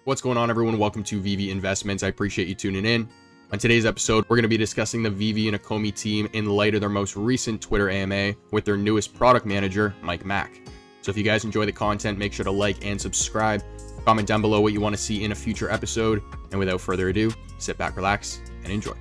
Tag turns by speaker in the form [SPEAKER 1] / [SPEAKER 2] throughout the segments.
[SPEAKER 1] What's going on, everyone? Welcome to Veve Investments. I appreciate you tuning in. On today's episode, we're going to be discussing the Veve and Ecomi team in light of their most recent Twitter AMA with their newest product manager, Mitch Mak. So if you guys enjoy the content, make sure to like and subscribe. Comment down below what you want to see in a future episode. And without further ado, sit back, relax, and enjoy.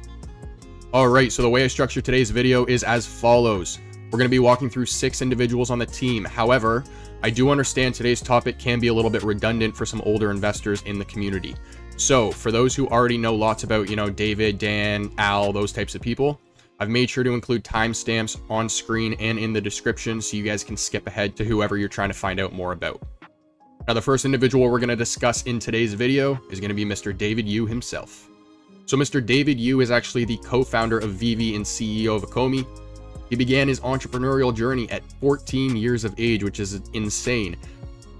[SPEAKER 1] Alright, so the way I structured today's video is as follows. We're going to be walking through 6 individuals on the team. However, I do understand today's topic can be a little bit redundant for some older investors in the community. So for those who already know lots about, David, Dan, Al, those types of people, I've made sure to include timestamps on screen and in the description so you guys can skip ahead to whoever you're trying to find out more about. Now, the first individual we're going to discuss in today's video is going to be Mr. David Yu himself. So Mr. David Yu is actually the co-founder of Veve and CEO of Ecomi. He began his entrepreneurial journey at 14 years of age, which is insane.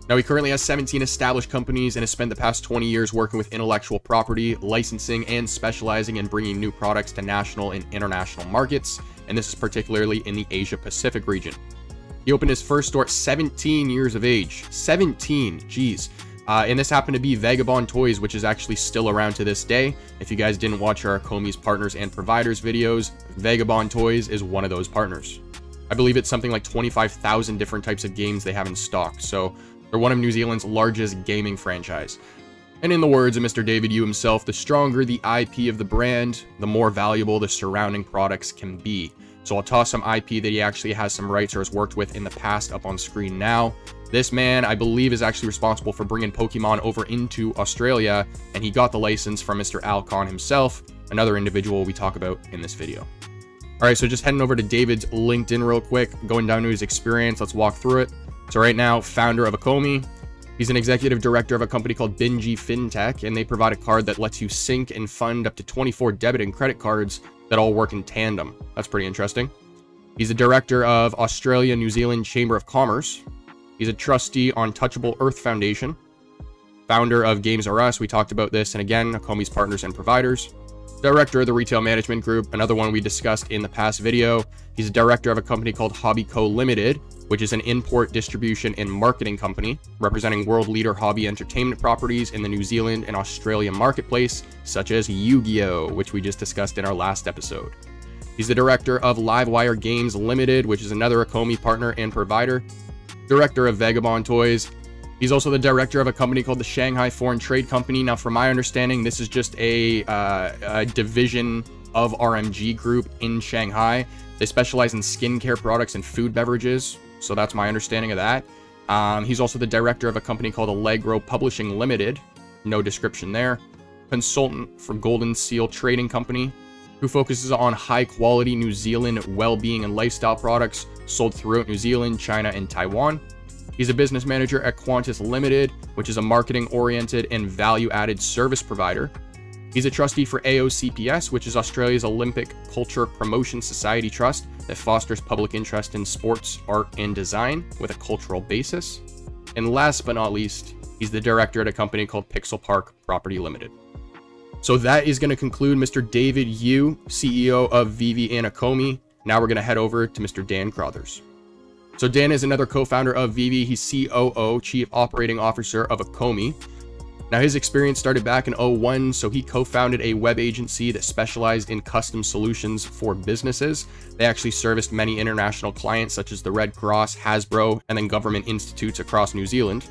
[SPEAKER 1] Now, he currently has 17 established companies and has spent the past 20 years working with intellectual property, licensing, and specializing in bringing new products to national and international markets, and this is particularly in the Asia-Pacific region. He opened his first store at 17 years of age. 17, geez. And this happened to be Vagabond Toys, which is actually still around to this day. If you guys didn't watch our Ecomi's Partners and Providers videos, Vagabond Toys is one of those partners. I believe it's something like 25,000 different types of games they have in stock, so they're one of New Zealand's largest gaming franchise. And in the words of Mr. David Yu himself, the stronger the IP of the brand, the more valuable the surrounding products can be. So I'll toss some IP that he actually has some rights or has worked with in the past up on screen now. This man, I believe, is actually responsible for bringing Pokemon over into Australia, and he got the license from Mr. Kahn himself, another individual we talk about in this video. All right, so just heading over to David's LinkedIn real quick, going down to his experience, let's walk through it. So right now, founder of Ecomi. He's an executive director of a company called Bingy Fintech, and they provide a card that lets you sync and fund up to 24 debit and credit cards that all work in tandem. That's pretty interesting. He's a director of Australia-New Zealand Chamber of Commerce. He's a trustee on Touchable Earth Foundation. Founder of Games R Us, we talked about this, and again, Ecomi's Partners and Providers. Director of the Retail Management Group, another one we discussed in the past video. He's a director of a company called Hobby Co Limited, which is an import, distribution, and marketing company representing world leader hobby entertainment properties in the New Zealand and Australian marketplace, such as Yu-Gi-Oh!, which we just discussed in our last episode. He's the director of Livewire Games Limited, which is another Ecomi partner and provider. Director of Vagabond Toys. He's also the director of a company called the Shanghai Foreign Trade Company. Now, from my understanding, this is just a division of RMG Group in Shanghai. They specialize in skincare products and food beverages, so that's my understanding of that. He's also the director of a company called Allegro Publishing Limited. No description there. Consultant for Golden Seal Trading Company, who focuses on high-quality New Zealand well-being and lifestyle products sold throughout New Zealand, China, and Taiwan. He's a business manager at Qantas Limited, which is a marketing-oriented and value-added service provider. He's a trustee for AOCPS, which is Australia's Olympic Culture Promotion Society Trust that fosters public interest in sports, art, and design with a cultural basis. And last but not least, he's the director at a company called Pixel Park Property Limited. So that is going to conclude Mr. David Yu, CEO of Veve and Ecomi. Now we're going to head over to Mr. Dan Crothers. So Dan is another co-founder of Veve. He's COO, Chief Operating Officer of Ecomi. Now his experience started back in 2001, so he co-founded a web agency that specialized in custom solutions for businesses. They actually serviced many international clients such as the Red Cross, Hasbro, and then government institutes across New Zealand.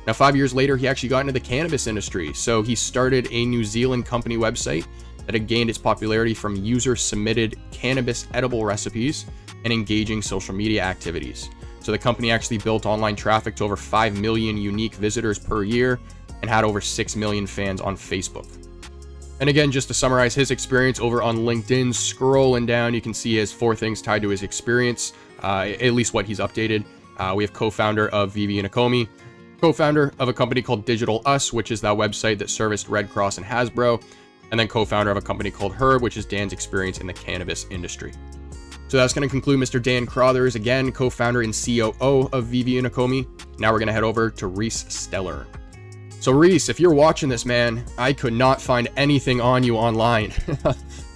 [SPEAKER 1] Now 5 years later, he actually got into the cannabis industry, so he started a New Zealand company website that had gained its popularity from user-submitted cannabis edible recipes and engaging social media activities. So the company actually built online traffic to over 5 million unique visitors per year and had over 6 million fans on Facebook. And again, just to summarize his experience over on LinkedIn, scrolling down, you can see he has 4 things tied to his experience, at least what he's updated. We have co-founder of Veve and Ecomi, co-founder of a company called Digital Us, which is that website that serviced Red Cross and Hasbro, and then co-founder of a company called Herb, which is Dan's experience in the cannabis industry. So that's going to conclude Mr. Dan Crothers, again, co-founder and COO of Veve and Ecomi. Now we're going to head over to Rhys Skellern. So Rhys, if you're watching this, man, I could not find anything on you online.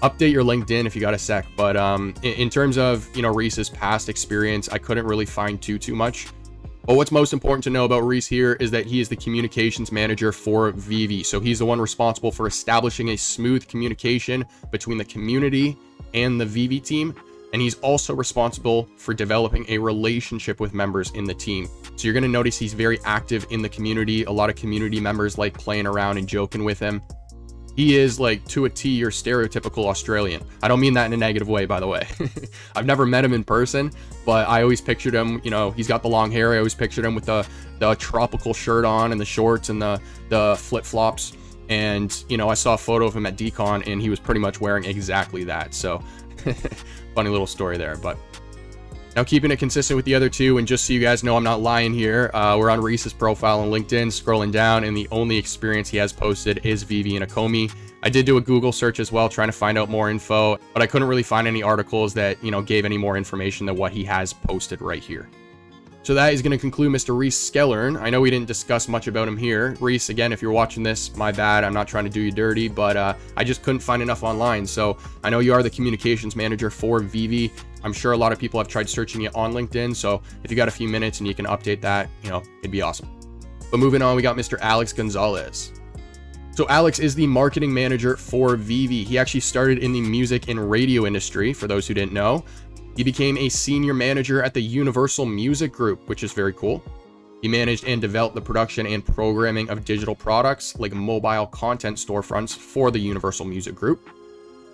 [SPEAKER 1] Update your LinkedIn if you got a sec. But in terms of, Rhys's past experience, I couldn't really find too much. But what's most important to know about Rhys here is that he is the communications manager for Veve. So he's the one responsible for establishing a smooth communication between the community and the Veve team. And he's also responsible for developing a relationship with members in the team. So you're going to notice he's very active in the community. A lot of community members like playing around and joking with him. He is, like, to a T, your stereotypical Australian. I don't mean that in a negative way, by the way. I've never met him in person, but I always pictured him, you know, he's got the long hair. I always pictured him with the tropical shirt on and the shorts and the flip-flops. And, you know, I saw a photo of him at Decon, and he was pretty much wearing exactly that. So, funny little story there. But now, keeping it consistent with the other two, and just so you guys know I'm not lying here, we're on Rhys's profile on LinkedIn, scrolling down, and the only experience he has posted is Veve and Ecomi. I did do a Google search as well, trying to find out more info, but I couldn't really find any articles that, you know, gave any more information than what he has posted right here. So that is going to conclude Mr. Rhys Skellern. I know we didn't discuss much about him here. Rhys, again, if you're watching this, my bad. I'm not trying to do you dirty, but I just couldn't find enough online. So I know you are the communications manager for Veve. I'm sure a lot of people have tried searching it on LinkedIn. So if you got a few minutes and you can update that, you know, it'd be awesome. But moving on, we got Mr. Alex Gonzalez. So Alex is the marketing manager for Veve. He actually started in the music and radio industry, for those who didn't know. He became a senior manager at the Universal Music Group, which is very cool. He managed and developed the production and programming of digital products like mobile content storefronts for the Universal Music Group.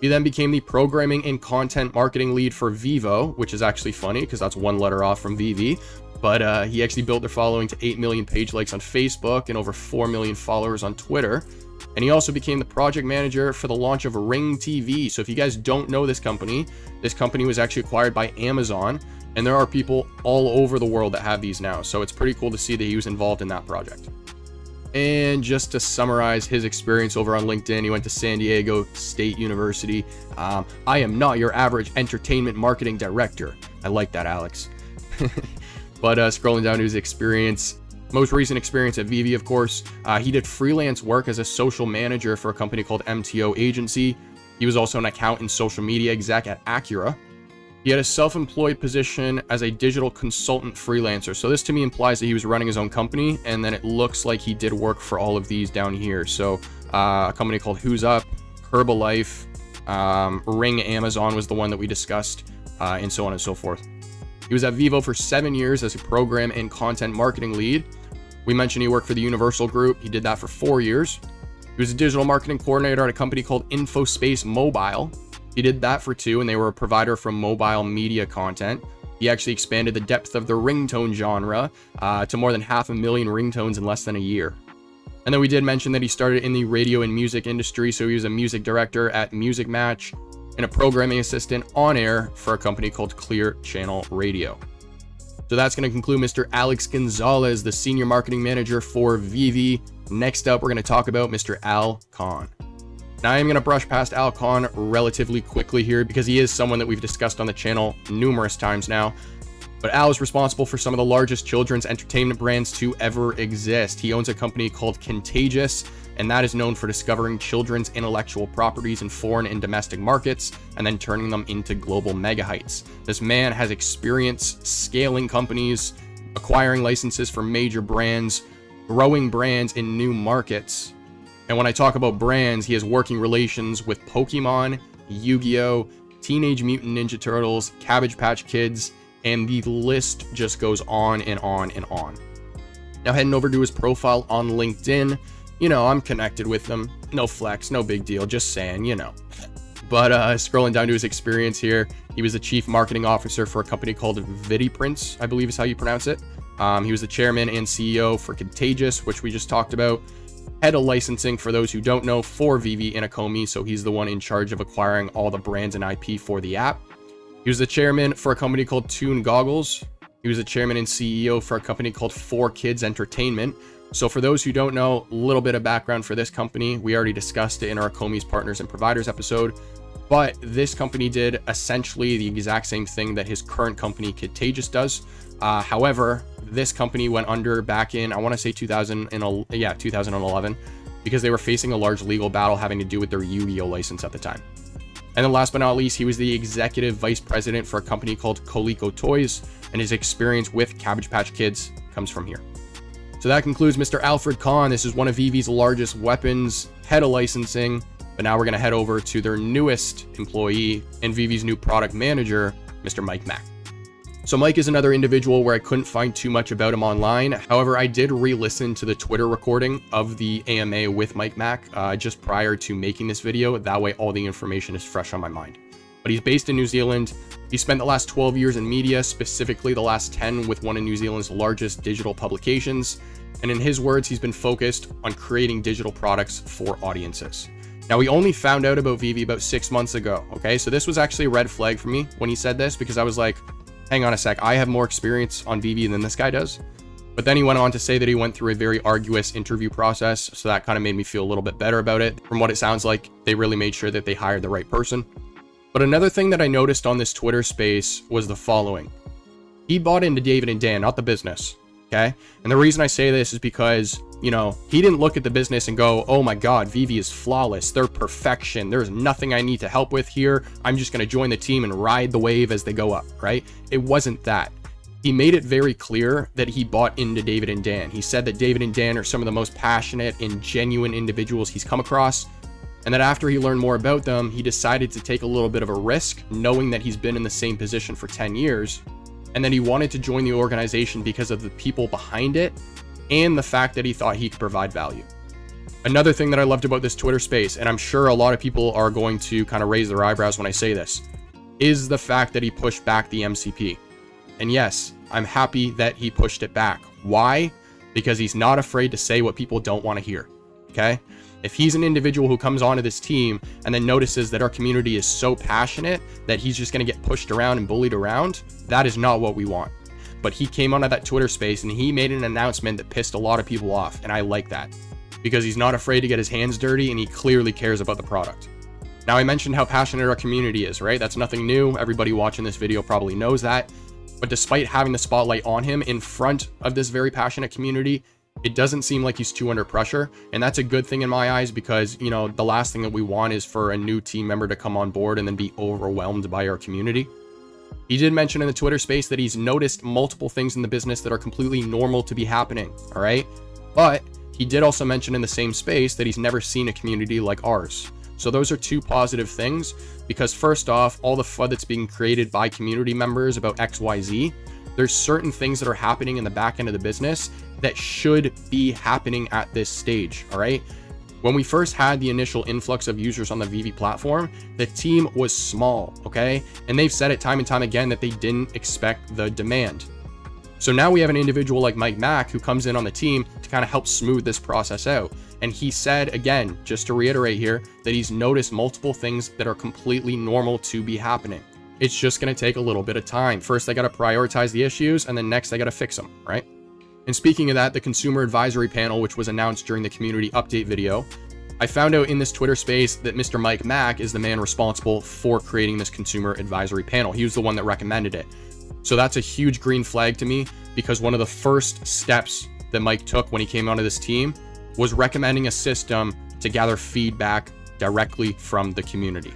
[SPEAKER 1] He then became the programming and content marketing lead for Vevo, which is actually funny because that's one letter off from Veve. But he actually built their following to 8 million page likes on Facebook and over 4 million followers on Twitter. And he also became the project manager for the launch of Ring TV. So if you guys don't know this company was actually acquired by Amazon, and there are people all over the world that have these now. So it's pretty cool to see that he was involved in that project. And just to summarize his experience over on LinkedIn, he went to San Diego State University. I am not your average entertainment marketing director. I like that, Alex. But scrolling down to his experience, most recent experience at Veve, of course, he did freelance work as a social manager for a company called MTO Agency. He was also an account and social media exec at Acura. He had a self-employed position as a digital consultant freelancer. So this to me implies that he was running his own company, and then it looks like he did work for all of these down here. So a company called Who's Up, Herbalife, Ring Amazon was the one that we discussed, and so on and so forth. He was at Vevo for 7 years as a program and content marketing lead. We mentioned he worked for the Universal Group. He did that for 4 years. He was a digital marketing coordinator at a company called InfoSpace Mobile. He did that for 2, and they were a provider for mobile media content. He actually expanded the depth of the ringtone genre to more than 500,000 ringtones in less than a year. And then we did mention that he started in the radio and music industry, so he was a music director at Music Match and a programming assistant on air for a company called Clear Channel Radio. So that's going to conclude Mr. Alex Gonzalez, the senior marketing manager for Veve. Next up, we're going to talk about Mr. Kahn. Now, I am going to brush past Kahn relatively quickly here because he is someone that we've discussed on the channel numerous times now. But Al is responsible for some of the largest children's entertainment brands to ever exist. He owns a company called Contagious, and that is known for discovering children's intellectual properties in foreign and domestic markets and then turning them into global mega heights. This man has experience scaling companies, acquiring licenses for major brands, growing brands in new markets. And when I talk about brands, he has working relations with Pokemon, Yu-Gi-Oh!, Teenage Mutant Ninja Turtles, Cabbage Patch Kids, and the list just goes on and on and on. Now, heading over to his profile on LinkedIn, you know, I'm connected with him. No flex, no big deal, just saying, you know. But scrolling down to his experience here, he was the chief marketing officer for a company called Vidi, I believe is how you pronounce it. He was the chairman and CEO for Contagious, which we just talked about. Head of licensing, for those who don't know, for Veve and Ecomi, so he's the one in charge of acquiring all the brands and IP for the app. He was the chairman for a company called Toon Goggles. He was the chairman and CEO for a company called 4Kids Entertainment. So for those who don't know, a little bit of background for this company. We already discussed it in our Ecomi's Partners and Providers episode. But this company did essentially the exact same thing that his current company, Contagious, does. However, this company went under back in, I want to say 2011, because they were facing a large legal battle having to do with their Yu-Gi-Oh! License at the time. And then last but not least, he was the executive vice president for a company called Coleco Toys, and his experience with Cabbage Patch Kids comes from here. So that concludes Mr. Alfred Kahn. This is one of Veve's largest weapons, head of licensing. But now we're going to head over to their newest employee and Veve's new product manager, Mr. Mike Mak. So Mike is another individual where I couldn't find too much about him online. However, I did re-listen to the Twitter recording of the AMA with Mike Mak just prior to making this video. That way, all the information is fresh on my mind. But he's based in New Zealand. He spent the last 12 years in media, specifically the last 10 with one of New Zealand's largest digital publications. And in his words, he's been focused on creating digital products for audiences. Now, we only found out about Veve about 6 months ago, okay? So this was actually a red flag for me when he said this, because I was like, hang on a sec, I have more experience on Veve than this guy does. But then he went on to say that he went through a very arduous interview process, so that kind of made me feel a little bit better about it. From what it sounds like, they really made sure that they hired the right person. But another thing that I noticed on this Twitter space was the following. He bought into David and Dan, not the business, okay? And the reason I say this is because, you know, he didn't look at the business and go, oh my God, Veve is flawless. They're perfection. There's nothing I need to help with here. I'm just going to join the team and ride the wave as they go up, right? It wasn't that. He made it very clear that he bought into David and Dan. He said that David and Dan are some of the most passionate and genuine individuals he's come across. And that after he learned more about them, he decided to take a little bit of a risk, knowing that he's been in the same position for 10 years. And that he wanted to join the organization because of the people behind it and the fact that he thought he could provide value. Another thing that I loved about this Twitter space, and I'm sure a lot of people are going to kind of raise their eyebrows when I say this, is the fact that he pushed back the MCP. And yes, I'm happy that he pushed it back. Why? Because he's not afraid to say what people don't want to hear, okay? If he's an individual who comes onto this team and then notices that our community is so passionate that he's just going to get pushed around and bullied around, that is not what we want. But he came onto that Twitter space and he made an announcement that pissed a lot of people off, and I like that because he's not afraid to get his hands dirty and he clearly cares about the product. Now, I mentioned how passionate our community is, right? That's nothing new. Everybody watching this video probably knows that. But despite having the spotlight on him in front of this very passionate community, it doesn't seem like he's too under pressure. And that's a good thing in my eyes because, you know, the last thing that we want is for a new team member to come on board and then be overwhelmed by our community. He did mention in the Twitter space that he's noticed multiple things in the business that are completely normal to be happening, all right? But he did also mention in the same space that he's never seen a community like ours. So those are two positive things because first off, all the FUD that's being created by community members about XYZ, there's certain things that are happening in the back end of the business that should be happening at this stage, all right? When we first had the initial influx of users on the Veve platform, the team was small, okay? And they've said it time and time again that they didn't expect the demand. So now we have an individual like Mike Mak who comes in on the team to kind of help smooth this process out. And he said, again, just to reiterate here, that he's noticed multiple things that are completely normal to be happening. It's just going to take a little bit of time. First, I got to prioritize the issues, and then next, I got to fix them, right? And speaking of that, the consumer advisory panel, which was announced during the community update video, I found out in this Twitter space that Mr. Mike Mak is the man responsible for creating this consumer advisory panel. He was the one that recommended it. So that's a huge green flag to me because one of the first steps that Mike took when he came onto this team was recommending a system to gather feedback directly from the community.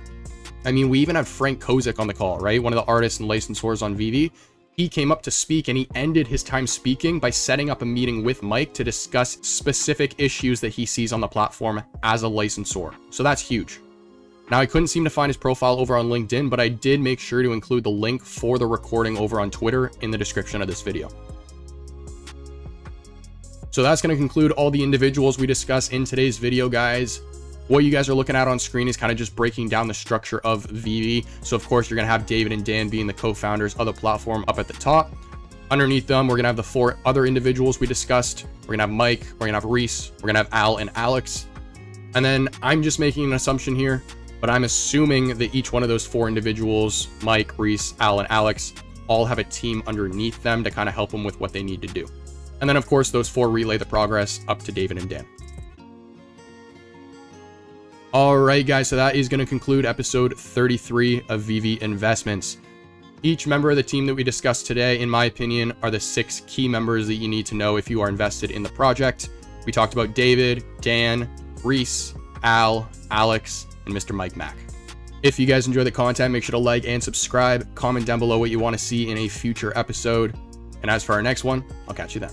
[SPEAKER 1] I mean, we even had Frank Kozik on the call, right? One of the artists and licensors on Veve. He came up to speak and he ended his time speaking by setting up a meeting with Mike to discuss specific issues that he sees on the platform as a licensor. So that's huge. Now, I couldn't seem to find his profile over on LinkedIn, but I did make sure to include the link for the recording over on Twitter in the description of this video. So that's going to conclude all the individuals we discuss in today's video, guys. What you guys are looking at on screen is kind of just breaking down the structure of Veve. So of course, you're going to have David and Dan being the co-founders of the platform up at the top. Underneath them, we're going to have the 4 other individuals we discussed. We're going to have Mike, we're going to have Rhys, we're going to have Al and Alex. And then I'm just making an assumption here, but I'm assuming that each one of those 4 individuals, Mike, Rhys, Al, and Alex, all have a team underneath them to kind of help them with what they need to do. And then of course, those 4 relay the progress up to David and Dan. All right, guys, so that is going to conclude episode 33 of Veve Investments. Each member of the team that we discussed today, in my opinion, are the 6 key members that you need to know if you are invested in the project. We talked about David, Dan, Rhys, Al, Alex, and Mr. Mike Mak. If you guys enjoy the content, make sure to like and subscribe. Comment down below what you want to see in a future episode. And as for our next one, I'll catch you then.